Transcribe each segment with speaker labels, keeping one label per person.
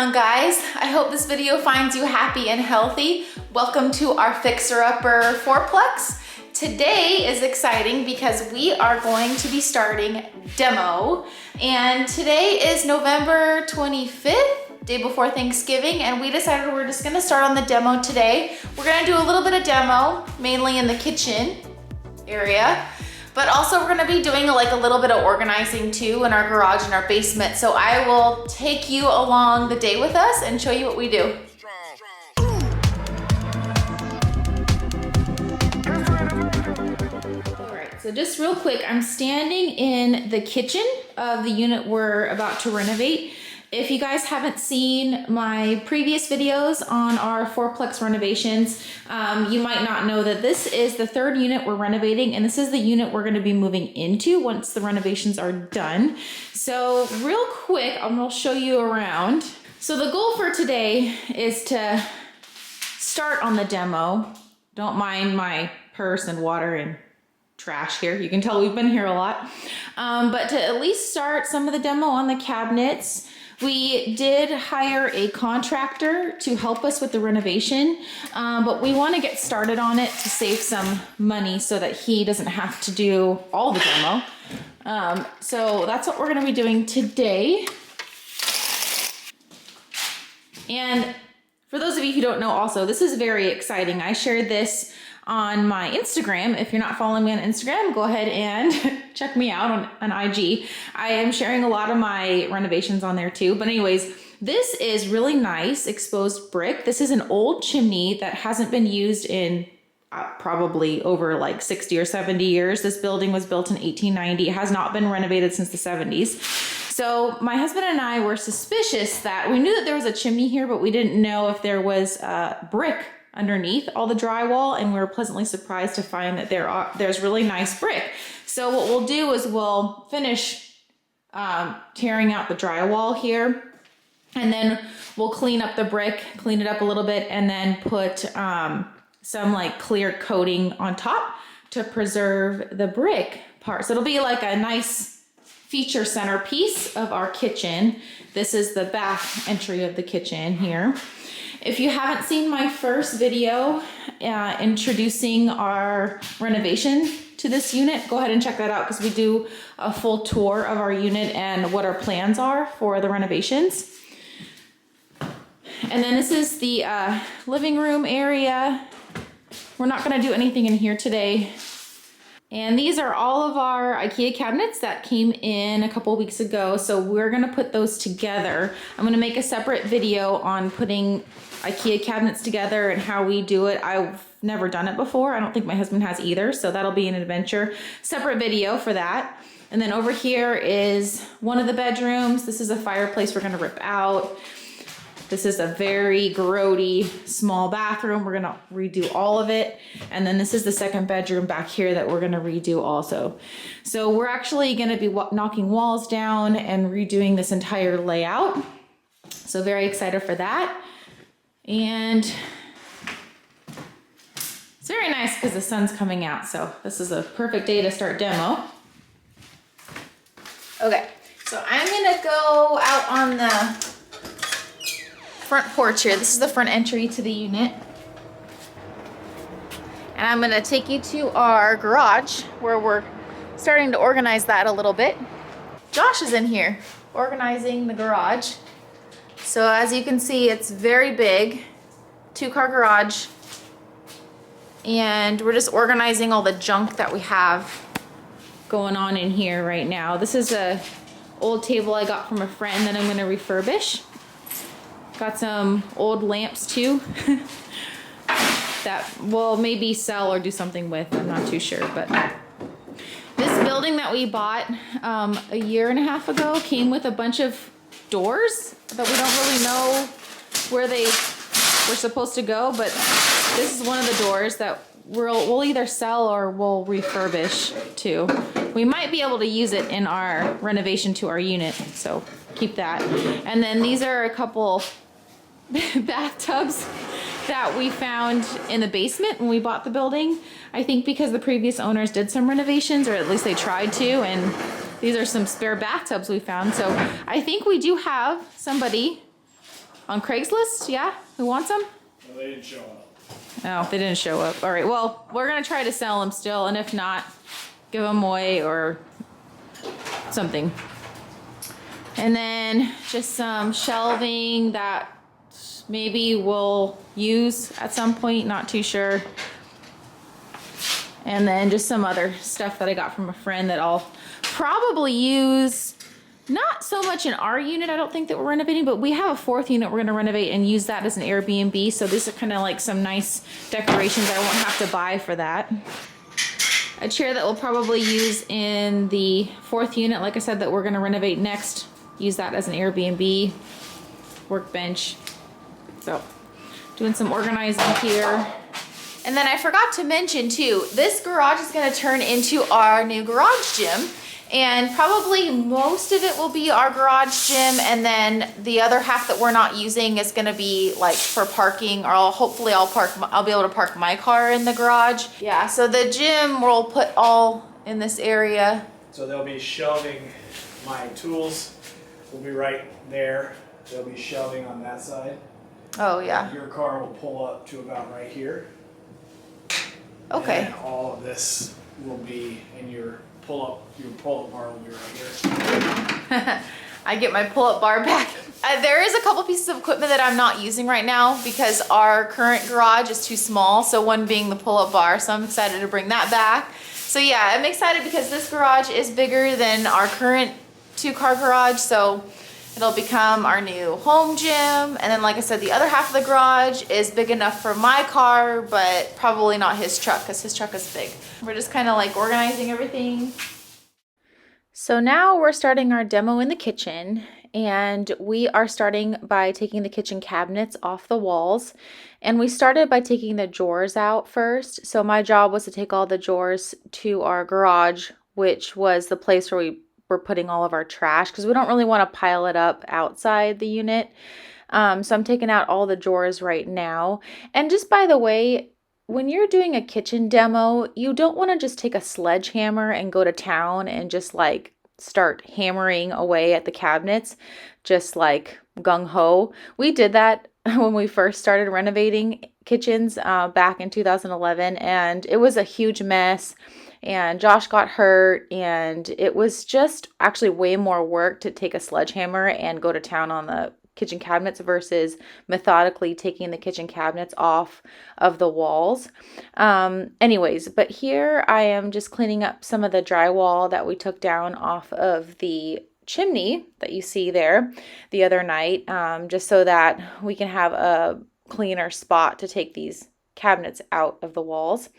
Speaker 1: on, guys? I hope this video finds you happy and healthy. Welcome to our fixer-upper fourplex. Today is exciting because we are going to be starting demo, and today is November 25th, day before Thanksgiving, and we decided we're just gonna start on the demo today. We're gonna do a little bit of demo, mainly in the kitchen area, but also we're gonna be doing like a little bit of organizing too in our garage and our basement. So I will take you along the day with us and show you what we do. All right, so just real quick, I'm standing in the kitchen of the unit we're about to renovate. If you guys haven't seen my previous videos on our fourplex renovations, you might not know that this is the third unit we're renovating, and this is the unit we're gonna be moving into once the renovations are done. So real quick, I'm gonna show you around. So the goal for today is to start on the demo. Don't mind my purse and water and trash here. You can tell we've been here a lot. But to at least start some of the demo on the cabinets. We did hire a contractor to help us with the renovation, but we want to get started on it to save some money so that he doesn't have to do all the demo. So that's what we're going to be doing today. And for those of you who don't know also, this is very exciting. I shared this on my Instagram. If you're not following me on Instagram, go ahead and check me out on IG. I am sharing a lot of my renovations on there too. But anyways, this is really nice exposed brick. This is an old chimney that hasn't been used in probably over like 60 or 70 years. This building was built in 1890. It has not been renovated since the 70s. So my husband and I were suspicious that we knew that there was a chimney here, but we didn't know if there was brick underneath all the drywall, and we were pleasantly surprised to find that there's really nice brick. So what we'll do is we'll finish tearing out the drywall here, and then we'll clean up the brick, clean it up a little bit, and then put some like clear coating on top to preserve the brick part. So it'll be like a nice feature centerpiece of our kitchen. This is the back entry of the kitchen here. If you haven't seen my first video introducing our renovation to this unit, go ahead and check that out because we do a full tour of our unit and what our plans are for the renovations. And then this is the living room area. We're not going to do anything in here today. And these are all of our IKEA cabinets that came in a couple weeks ago. So we're going to put those together. I'm going to make a separate video on putting IKEA cabinets together and how we do it. I've never done it before. I don't think my husband has either. So that'll be an adventure. Separate video for that. And then over here is one of the bedrooms. This is a fireplace we're going to rip out. This is a very grody small bathroom. We're gonna redo all of it. And then this is the second bedroom back here that we're gonna redo also. So we're actually gonna be knocking walls down and redoing this entire layout. So very excited for that. And it's very nice because the sun's coming out. So this is a perfect day to start demo. Okay, so I'm gonna go out on the front porch here. This is the front entry to the unit. And I'm gonna take you to our garage where we're starting to organize that a little bit. Josh is in here organizing the garage. So as you can see, it's very big, 2-car garage. And we're just organizing all the junk that we have going on in here right now. This is a old table I got from a friend that I'm gonna refurbish. Got some old lamps too that we'll maybe sell or do something with. I'm not too sure, but this building that we bought a year and a half ago came with a bunch of doors that we don't really know where they were supposed to go, but this is one of the doors that we'll either sell or we'll refurbish too. We might be able to use it in our renovation to our unit, so keep that. And then these are a couple bathtubs that we found in the basement when we bought the building. I think because the previous owners did some renovations, or at least they tried to, and these are some spare bathtubs we found. So I think we do have somebody On Craigslist, yeah? Who wants them?
Speaker 2: No, they didn't show up.
Speaker 1: Oh, they didn't show up. All right, well, we're gonna try to sell them still, and if not, give them away or something. And then just some shelving that maybe we'll use at some point, not too sure. And then just some other stuff that I got from a friend that I'll probably use, not so much in our unit, I don't think that we're renovating, but we have a 4th unit we're gonna renovate and use that as an Airbnb. So these are kind of like some nice decorations I won't have to buy for that. A chair that we'll probably use in the 4th unit, like I said, that we're gonna renovate next. Use that as an Airbnb. Workbench. So, doing some organizing here. And then I forgot to mention too, this garage is gonna turn into our new garage gym. And probably most of it will be our garage gym, and then the other half that we're not using is gonna be like for parking, or hopefully I'll be able to park my car in the garage. Yeah, so the gym we'll put all in this area.
Speaker 2: So they'll be shelving my tools. Will be right there. There'll be shelving on that side.
Speaker 1: Oh yeah.
Speaker 2: Your car will pull up to about right here.
Speaker 1: Okay.
Speaker 2: And all of this will be in your pull-up bar will be right here.
Speaker 1: I get my pull-up bar back. There is a couple pieces of equipment that I'm not using right now because our current garage is too small. So one being the pull-up bar. So I'm excited to bring that back. So yeah, I'm excited because this garage is bigger than our current 2-car garage. So it'll become our new home gym. And then like I said, the other half of the garage is big enough for my car, but probably not his truck because his truck is big. We're just kind of like organizing everything. So now we're starting our demo in the kitchen, and we are starting by taking the kitchen cabinets off the walls. And we started by taking the drawers out first. So my job was to take all the drawers to our garage, which was the place where we're putting all of our trash because we don't really want to pile it up outside the unit. So I'm taking out all the drawers right now. And just by the way, when you're doing a kitchen demo, you don't want to just take a sledgehammer and go to town and just like start hammering away at the cabinets, just like gung-ho. We did that when we first started renovating kitchens back in 2011, and it was a huge mess. And Josh got hurt, and it was just actually way more work to take a sledgehammer and go to town on the kitchen cabinets versus methodically taking the kitchen cabinets off of the walls. Anyways, but here I am just cleaning up some of the drywall that we took down off of the chimney that you see there the other night, just so that we can have a cleaner spot to take these cabinets out of the walls.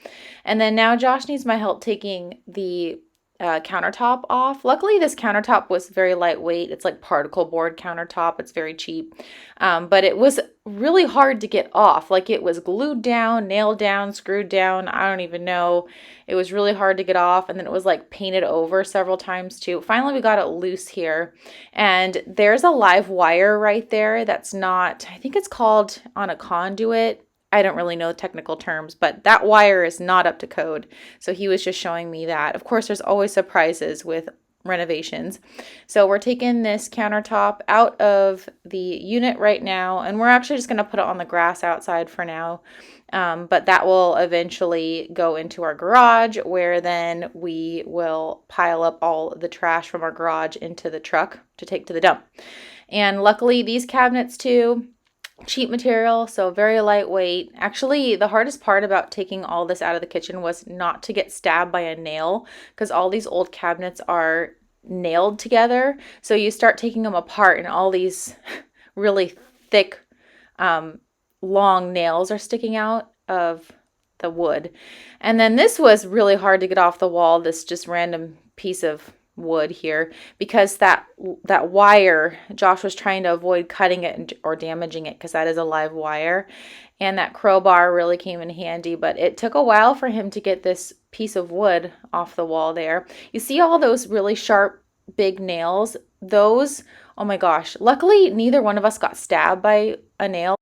Speaker 1: And then now Josh needs my help taking the countertop off. Luckily, this countertop was very lightweight. It's like particle board countertop. It's very cheap. But it was really hard to get off. Like it was glued down, nailed down, screwed down. I don't even know. It was really hard to get off. And then it was like painted over several times too. Finally, we got it loose here. And there's a live wire right there that's not, I think it's called on a conduit. I don't really know the technical terms, but that wire is not up to code. So he was just showing me that. Of course, there's always surprises with renovations. So we're taking this countertop out of the unit right now, and we're actually just going to put it on the grass outside for now. But that will eventually go into our garage, where then we will pile up all the trash from our garage into the truck to take to the dump. And luckily, these cabinets too, cheap material, so very lightweight. Actually, the hardest part about taking all this out of the kitchen was not to get stabbed by a nail, because all these old cabinets are nailed together. So you start taking them apart and all these really thick, long nails are sticking out of the wood. And then this was really hard to get off the wall, this just random piece of wood here, because that wire, Josh was trying to avoid cutting it or damaging it because that is a live wire, and that crowbar really came in handy. But it took a while for him to get this piece of wood off the wall there. You see all those really sharp big nails? Those, oh my gosh, luckily neither one of us got stabbed by a nail.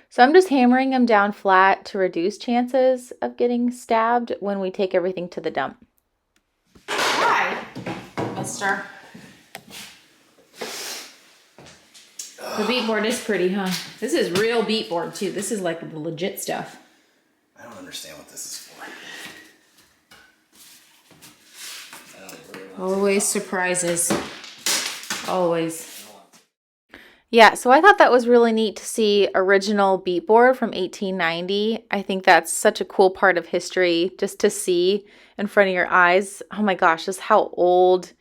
Speaker 1: So I'm just hammering them down flat to reduce chances of getting stabbed when we take everything to the dump. Hi, mister. The beat board is pretty, huh? This is real beat board too. This is like the legit stuff.
Speaker 3: I don't understand what this is for. I don't really want to
Speaker 1: Always surprises. Always. Yeah, so I thought that was really neat to see original beat board from 1890. I think that's such a cool part of history just to see in front of your eyes. Oh my gosh, just how old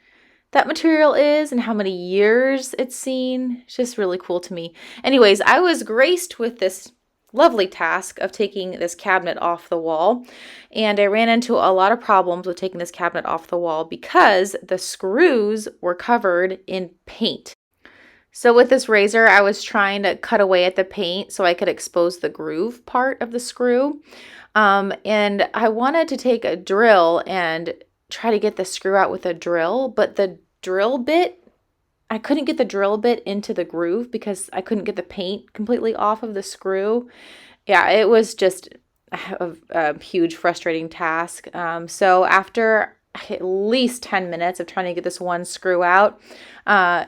Speaker 1: that material is and how many years it's seen. It's just really cool to me. Anyways, I was graced with this lovely task of taking this cabinet off the wall, and I ran into a lot of problems with taking this cabinet off the wall because the screws were covered in paint. So with this razor, I was trying to cut away at the paint so I could expose the groove part of the screw. And I wanted to take a drill and try to get the screw out with a drill, but the drill bit, I couldn't get the drill bit into the groove because I couldn't get the paint completely off of the screw. Yeah, it was just a huge frustrating task. So after at least 10 minutes of trying to get this one screw out,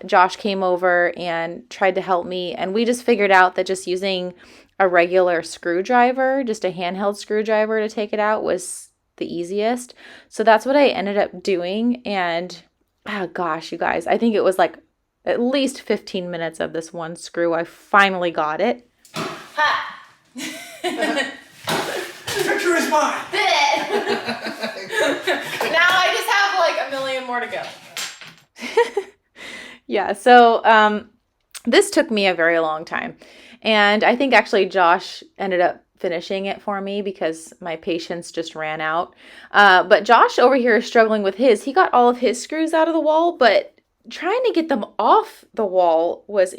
Speaker 1: Josh came over and tried to help me, and we just figured out that just using a regular screwdriver, just a handheld screwdriver to take it out, was the easiest. So that's what I ended up doing, and oh gosh, you guys, I think it was like at least 15 minutes of this one screw. I finally got it. Ha!
Speaker 2: Picture is mine.
Speaker 1: Now I just have like a million more to go. Yeah, so this took me a very long time. And I think actually Josh ended up finishing it for me because my patience just ran out. But Josh over here is struggling with his. He got all of his screws out of the wall, but trying to get them off the wall was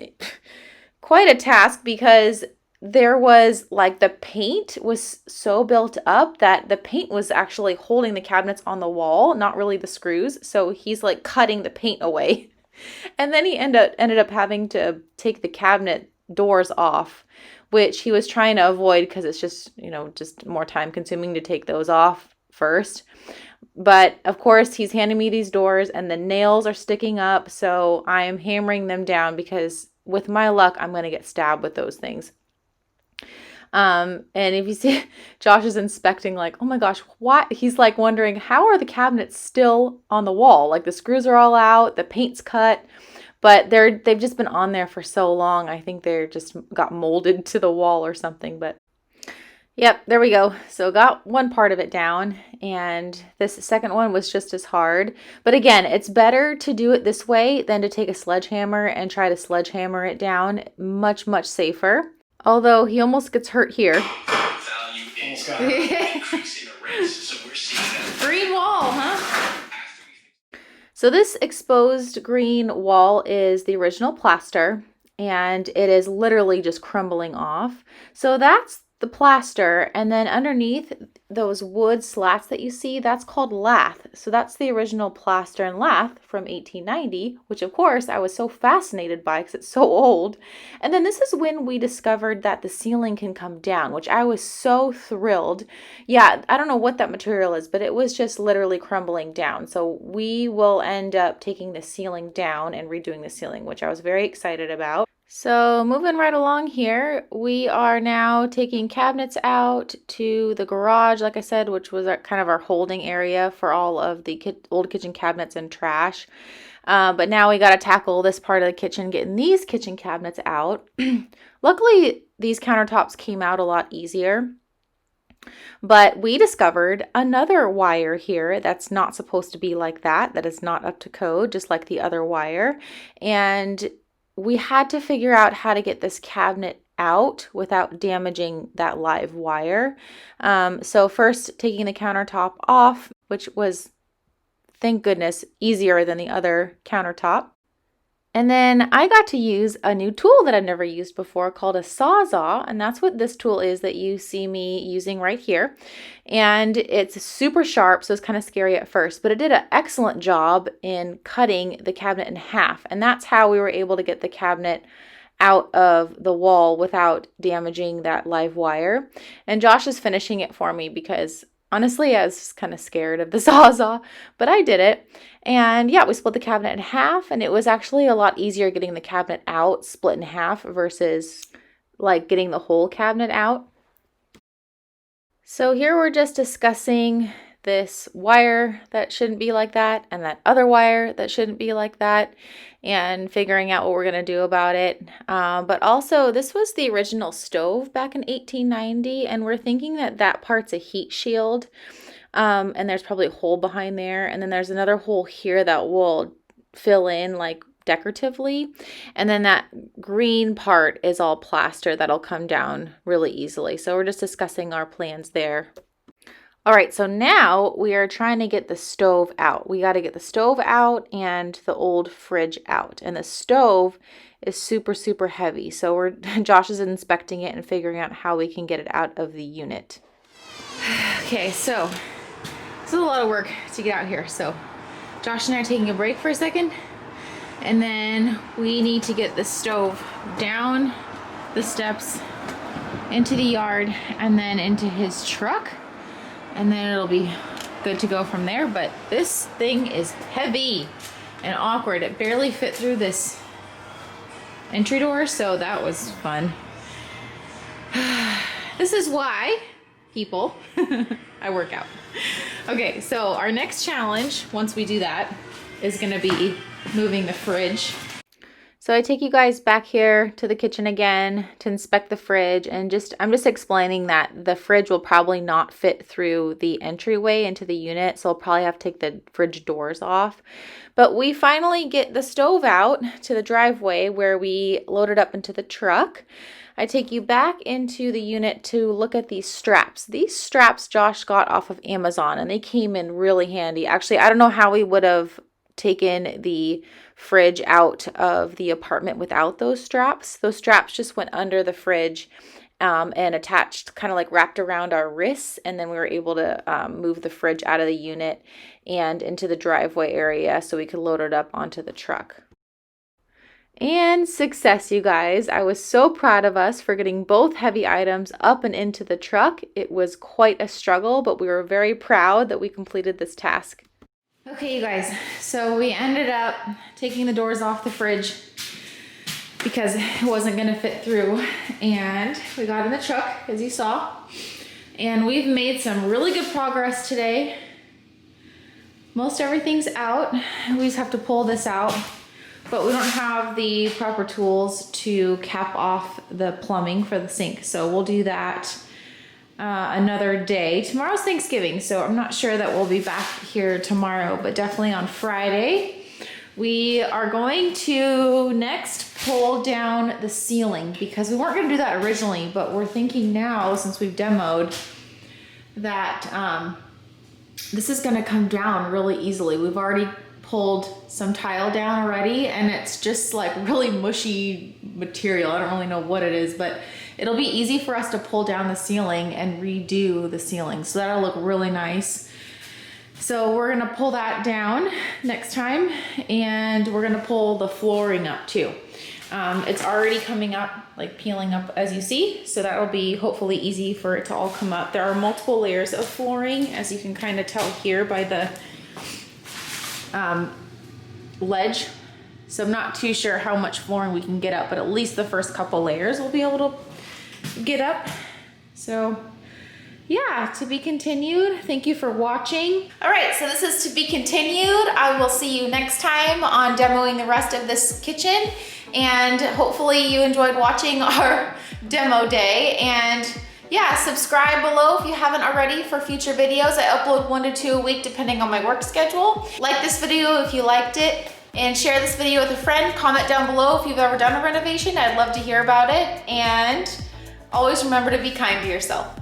Speaker 1: quite a task because there was like the paint was so built up that the paint was actually holding the cabinets on the wall, not really the screws. So he's like cutting the paint away. And then he ended up having to take the cabinet doors off, which he was trying to avoid because it's just, just more time consuming to take those off first. But of course, he's handing me these doors and the nails are sticking up. So I'm hammering them down because with my luck, I'm going to get stabbed with those things. And if you see, Josh is inspecting like, oh my gosh, what? He's like wondering, how are the cabinets still on the wall? Like the screws are all out, the paint's cut, but they've just been on there for so long. I think they're just got molded to the wall or something, but yep, there we go. So got one part of it down, and this second one was just as hard. But again, it's better to do it this way than to take a sledgehammer and try to sledgehammer it down. Much, much safer. Although he almost gets hurt here.
Speaker 3: value is increasing the rates, so we're seeing that.
Speaker 1: Green wall, huh? So this exposed green wall is the original plaster, and it is literally just crumbling off. So that's the plaster, and then underneath those wood slats that you see, that's called lath. So that's the original plaster and lath from 1890, which of course I was so fascinated by because it's so old. And then this is when we discovered that the ceiling can come down, which I was so thrilled. Yeah, I don't know what that material is, but it was just literally crumbling down. So we will end up taking the ceiling down and redoing the ceiling, which I was very excited about. So moving right along here, we are now taking cabinets out to the garage, like I said, which was kind of our holding area for all of the old kitchen cabinets and trash. But now we got to tackle this part of the kitchen, getting these kitchen cabinets out. Luckily, these countertops came out a lot easier. But we discovered another wire here that's not supposed to be like that. That is not up to code, just like the other wire. And we had to figure out how to get this cabinet out without damaging that live wire. So first taking the countertop off, which was, thank goodness, easier than the other countertop. And then I got to use a new tool that I've never used before called a Sawzall, and that's what this tool is that you see me using right here. And it's super sharp, so it's kind of scary at first, but it did an excellent job in cutting the cabinet in half, and that's how we were able to get the cabinet out of the wall without damaging that live wire. And Josh is finishing it for me because Honestly, I was just kind of scared of the Sawzall, but I did it. And yeah, we split the cabinet in half, and it was actually a lot easier getting the cabinet out split in half versus like getting the whole cabinet out. So here we're just discussing this wire that shouldn't be like that and that other wire that shouldn't be like that and figuring out what we're going to do about it. But also, this was the original stove back in 1890, and we're thinking that that part's a heat shield, and there's probably a hole behind there, and then there's another hole here that will fill in like decoratively, and then that green part is all plaster that'll come down really easily. So we're just discussing our plans there. All right, so now we are trying to get the stove out. We got to get the stove out and the old fridge out. And the stove is super, super heavy. So Josh is inspecting it and figuring out how we can get it out of the unit. Okay, so this is a lot of work to get out here. So Josh and I are taking a break for a second. And then we need to get the stove down the steps into the yard and then into his truck. And then it'll be good to go from there. But this thing is heavy and awkward. It barely fit through this entry door, so that was fun. This is why, people, I work out. Okay, so our next challenge, once we do that, is gonna be moving the fridge. So I take you guys back here to the kitchen again to inspect the fridge, and I'm just explaining that the fridge will probably not fit through the entryway into the unit, so I'll probably have to take the fridge doors off. But we finally get the stove out to the driveway where we load it up into the truck. I take you back into the unit to look at these straps. These straps Josh got off of Amazon, and they came in really handy. Actually, I don't know how we would have taken the fridge out of the apartment without those straps. Those straps just went under the fridge and attached, kind of like wrapped around our wrists, and then we were able to move the fridge out of the unit and into the driveway area so we could load it up onto the truck. And success, you guys. I was so proud of us for getting both heavy items up and into the truck. It was quite a struggle, but we were very proud that we completed this task. Okay, you guys, so we ended up taking the doors off the fridge because it wasn't going to fit through, and we got in the truck, as you saw, and we've made some really good progress today. Most everything's out. We just have to pull this out, but we don't have the proper tools to cap off the plumbing for the sink, so we'll do that another day. Tomorrow's Thanksgiving, so I'm not sure that we'll be back here tomorrow, but definitely on Friday. We are going to next pull down the ceiling because we weren't going to do that originally, but we're thinking now, since we've demoed, that this is going to come down really easily. We've already pulled some tile down already, and it's just like really mushy material. I don't really know what it is, but it'll be easy for us to pull down the ceiling and redo the ceiling. So that'll look really nice. So we're gonna pull that down next time, and we're gonna pull the flooring up too. It's already coming up, like peeling up as you see. So that'll be hopefully easy for it to all come up. There are multiple layers of flooring, as you can kind of tell here by the ledge. So I'm not too sure how much flooring we can get up, but at least the first couple layers we'll be able to get up. So yeah, to be continued. Thank you for watching. All right, so this is to be continued. I will see you next time on demoing the rest of this kitchen, and hopefully you enjoyed watching our demo day. And yeah, subscribe below if you haven't already for future videos. I upload 1 to 2 a week depending on my work schedule. Like this video if you liked it, and share this video with a friend. Comment down below if you've ever done a renovation. I'd love to hear about it. And always remember to be kind to yourself.